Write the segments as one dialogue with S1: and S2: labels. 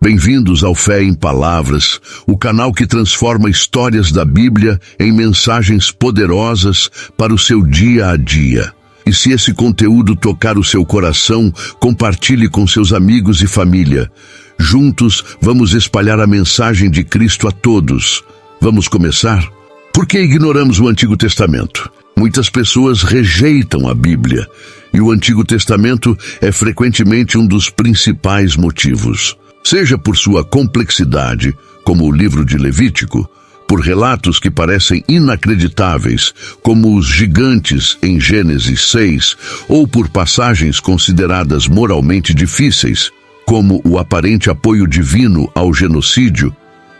S1: Bem-vindos ao Fé em Palavras, o canal que transforma histórias da Bíblia em mensagens poderosas para o seu dia a dia. E se esse conteúdo tocar o seu coração, compartilhe com seus amigos e família. Juntos, vamos espalhar a mensagem de Cristo a todos. Vamos começar? Por que ignoramos o Antigo Testamento? Muitas pessoas rejeitam a Bíblia, e o Antigo Testamento é frequentemente um dos principais motivos. Seja por sua complexidade, como o livro de Levítico, por relatos que parecem inacreditáveis, como os gigantes em Gênesis 6, ou por passagens consideradas moralmente difíceis, como o aparente apoio divino ao genocídio,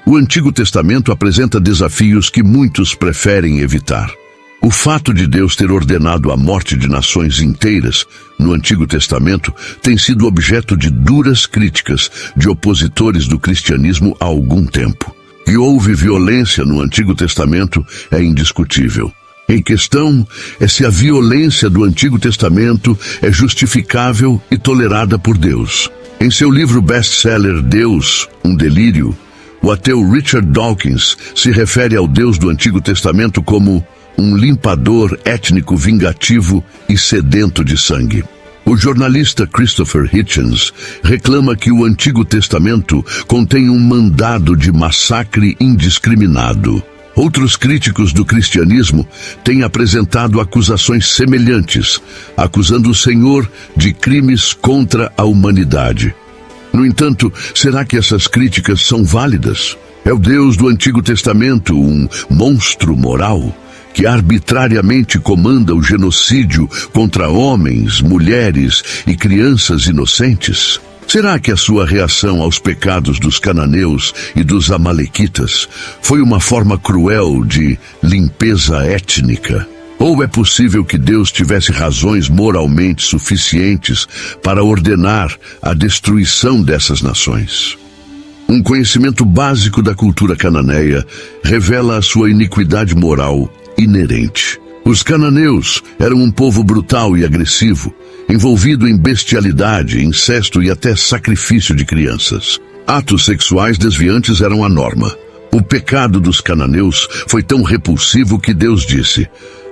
S1: o Antigo Testamento apresenta desafios que muitos preferem evitar. O fato de Deus ter ordenado a morte de nações inteiras no Antigo Testamento tem sido objeto de duras críticas de opositores do cristianismo há algum tempo. Que houve violência no Antigo Testamento é indiscutível. Em questão é se a violência do Antigo Testamento é justificável e tolerada por Deus. Em seu livro best-seller Deus, um Delírio, o ateu Richard Dawkins se refere ao Deus do Antigo Testamento como um limpador étnico vingativo e sedento de sangue. O jornalista Christopher Hitchens reclama que o Antigo Testamento contém um mandado de massacre indiscriminado. Outros críticos do cristianismo têm apresentado acusações semelhantes, acusando o Senhor de crimes contra a humanidade. No entanto, será que essas críticas são válidas? É o Deus do Antigo Testamento um monstro moral que arbitrariamente comanda o genocídio contra homens, mulheres e crianças inocentes? Será que a sua reação aos pecados dos cananeus e dos amalequitas foi uma forma cruel de limpeza étnica? Ou é possível que Deus tivesse razões moralmente suficientes para ordenar a destruição dessas nações? Um conhecimento básico da cultura cananeia revela a sua iniquidade moral inerente. Os cananeus eram um povo brutal e agressivo, envolvido em bestialidade, incesto e até sacrifício de crianças. Atos sexuais desviantes eram a norma. O pecado dos cananeus foi tão repulsivo que Deus disse: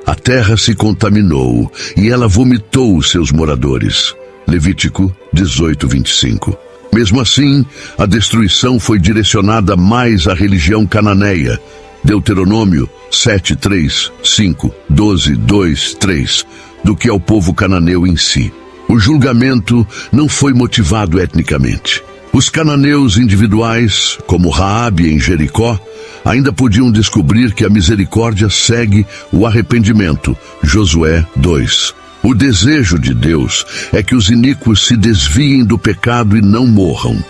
S1: "A terra se contaminou e ela vomitou os seus moradores." Levítico 18:25. Mesmo assim, a destruição foi direcionada mais à religião cananeia. Deuteronômio 7:3, 5, 12, 2, 3, do que ao povo cananeu em si. O julgamento não foi motivado etnicamente. Os cananeus individuais, como Raabe em Jericó, ainda podiam descobrir que a misericórdia segue o arrependimento. Josué 2. O desejo de Deus é que os iníquos se desviem do pecado e não morram.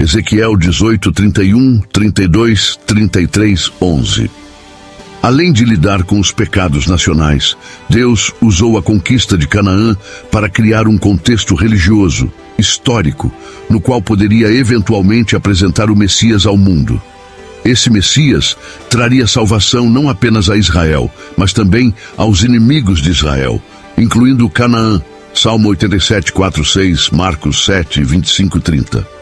S1: Ezequiel 18, 31, 32, 33, 11. Além de lidar com os pecados nacionais, Deus usou a conquista de Canaã para criar um contexto religioso, histórico, no qual poderia eventualmente apresentar o Messias ao mundo. Esse Messias traria salvação não apenas a Israel, mas também aos inimigos de Israel, incluindo Canaã, Salmo 87, 4, 6, Marcos 7, 25 e 30.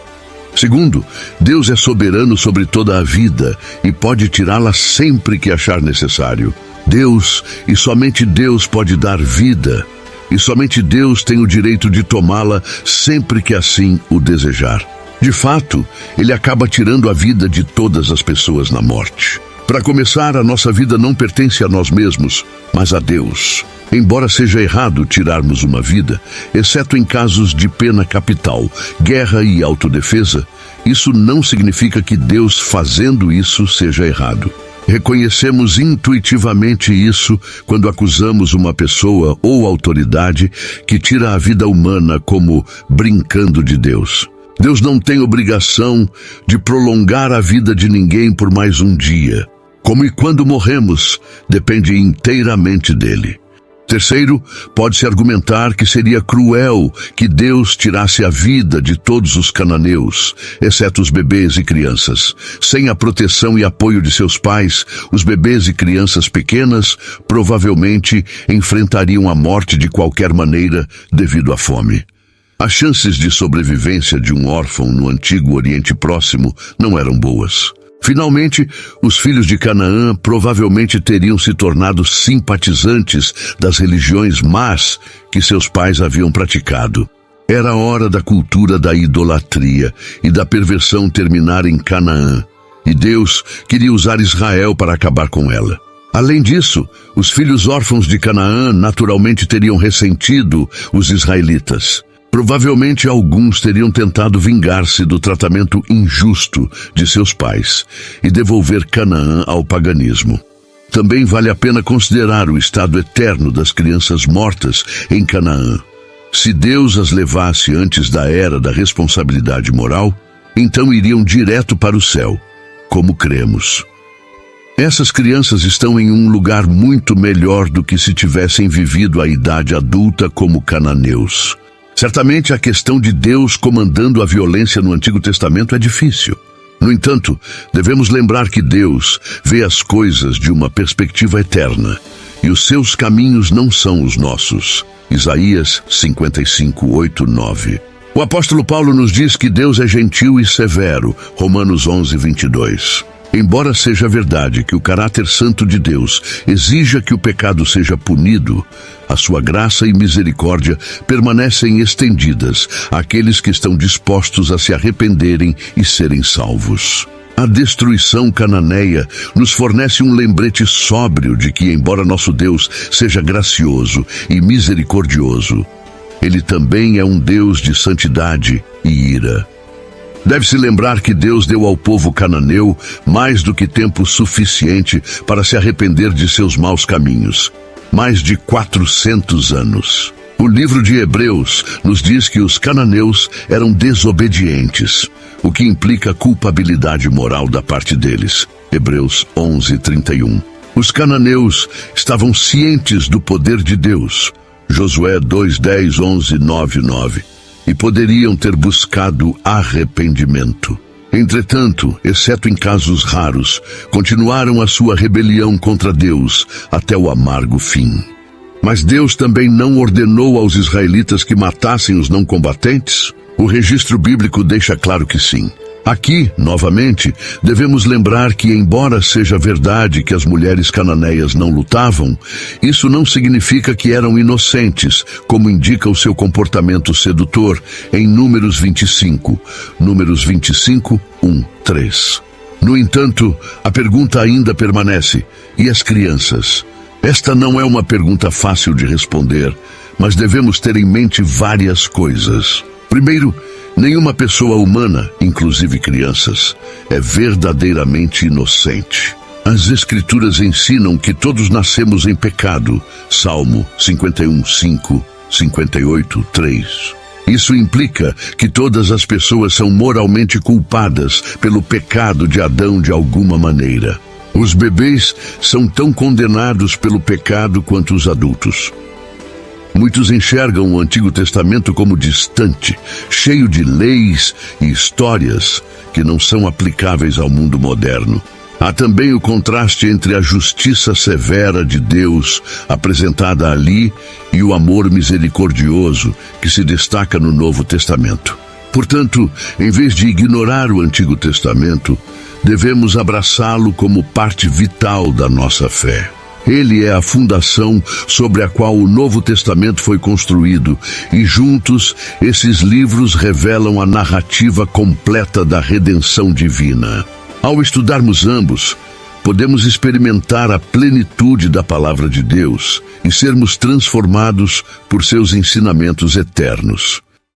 S1: Segundo, Deus é soberano sobre toda a vida e pode tirá-la sempre que achar necessário. Deus, e somente Deus, pode dar vida, e somente Deus tem o direito de tomá-la sempre que assim o desejar. De fato, Ele acaba tirando a vida de todas as pessoas na morte. Para começar, a nossa vida não pertence a nós mesmos, mas a Deus. Embora seja errado tirarmos uma vida, exceto em casos de pena capital, guerra e autodefesa, isso não significa que Deus fazendo isso seja errado. Reconhecemos intuitivamente isso quando acusamos uma pessoa ou autoridade que tira a vida humana como brincando de Deus. Deus não tem obrigação de prolongar a vida de ninguém por mais um dia. Como e quando morremos, depende inteiramente dele. Terceiro, pode-se argumentar que seria cruel que Deus tirasse a vida de todos os cananeus, exceto os bebês e crianças. Sem a proteção e apoio de seus pais, os bebês e crianças pequenas provavelmente enfrentariam a morte de qualquer maneira devido à fome. As chances de sobrevivência de um órfão no antigo Oriente Próximo não eram boas. Finalmente, os filhos de Canaã provavelmente teriam se tornado simpatizantes das religiões más que seus pais haviam praticado. Era a hora da cultura da idolatria e da perversão terminar em Canaã, e Deus queria usar Israel para acabar com ela. Além disso, os filhos órfãos de Canaã naturalmente teriam ressentido os israelitas. Provavelmente alguns teriam tentado vingar-se do tratamento injusto de seus pais e devolver Canaã ao paganismo. Também vale a pena considerar o estado eterno das crianças mortas em Canaã. Se Deus as levasse antes da era da responsabilidade moral, então iriam direto para o céu, como cremos. Essas crianças estão em um lugar muito melhor do que se tivessem vivido a idade adulta como cananeus. Certamente a questão de Deus comandando a violência no Antigo Testamento é difícil. No entanto, devemos lembrar que Deus vê as coisas de uma perspectiva eterna, e os seus caminhos não são os nossos. Isaías 55, 8, 9. O apóstolo Paulo nos diz que Deus é gentil e severo, Romanos 11, 22. Embora seja verdade que o caráter santo de Deus exija que o pecado seja punido, a sua graça e misericórdia permanecem estendidas àqueles que estão dispostos a se arrependerem e serem salvos. A destruição cananeia nos fornece um lembrete sóbrio de que, embora nosso Deus seja gracioso e misericordioso, Ele também é um Deus de santidade e ira. Deve-se lembrar que Deus deu ao povo cananeu mais do que tempo suficiente para se arrepender de seus maus caminhos. Mais de 400 anos. O livro de Hebreus nos diz que os cananeus eram desobedientes, o que implica culpabilidade moral da parte deles. Hebreus 11, 31. Os cananeus estavam cientes do poder de Deus. Josué 2, 10, 11, 9, 9. E poderiam ter buscado arrependimento. Entretanto, exceto em casos raros, continuaram a sua rebelião contra Deus até o amargo fim. Mas Deus também não ordenou aos israelitas que matassem os não combatentes? O registro bíblico deixa claro que sim. Aqui, novamente, devemos lembrar que, embora seja verdade que as mulheres cananeias não lutavam, isso não significa que eram inocentes, como indica o seu comportamento sedutor em Números 25, 1, 3. No entanto, a pergunta ainda permanece: e as crianças? Esta não é uma pergunta fácil de responder, mas devemos ter em mente várias coisas. Primeiro, nenhuma pessoa humana, inclusive crianças, é verdadeiramente inocente. As Escrituras ensinam que todos nascemos em pecado. Salmo 51, 5, 58, 3. Isso implica que todas as pessoas são moralmente culpadas pelo pecado de Adão de alguma maneira. Os bebês são tão condenados pelo pecado quanto os adultos. Muitos enxergam o Antigo Testamento como distante, cheio de leis e histórias que não são aplicáveis ao mundo moderno. Há também o contraste entre a justiça severa de Deus apresentada ali e o amor misericordioso que se destaca no Novo Testamento. Portanto, em vez de ignorar o Antigo Testamento, devemos abraçá-lo como parte vital da nossa fé. Ele é a fundação sobre a qual o Novo Testamento foi construído, e juntos esses livros revelam a narrativa completa da redenção divina. Ao estudarmos ambos, podemos experimentar a plenitude da palavra de Deus e sermos transformados por seus ensinamentos eternos.